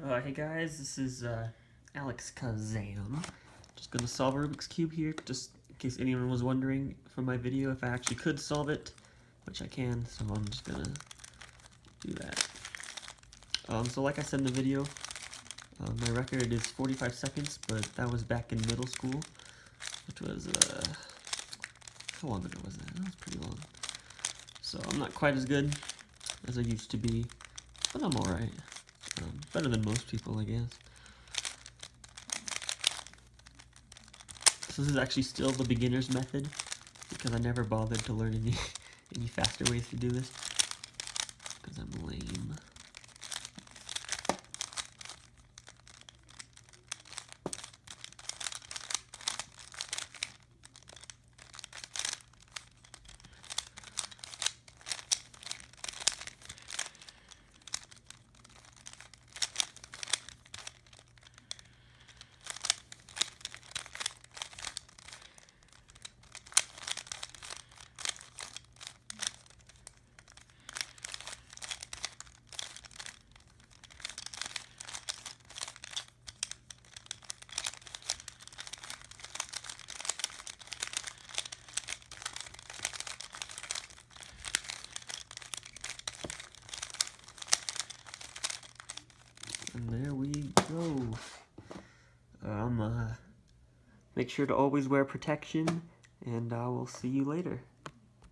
Hey guys, this is Alexkazam. Just gonna solve a Rubik's Cube here, just in case anyone was wondering from my video if I actually could solve it, which I can, so I'm just gonna do that. So like I said in the video, my record is 45 seconds, but that was back in middle school, which was, how long ago was that? That was pretty long. So I'm not quite as good as I used to be, but I'm alright. Better than most people, I guess. So this is actually still the beginner's method, because I never bothered to learn any faster ways to do this, because I'm lame. And there we go. Make sure to always wear protection, and I will see you later.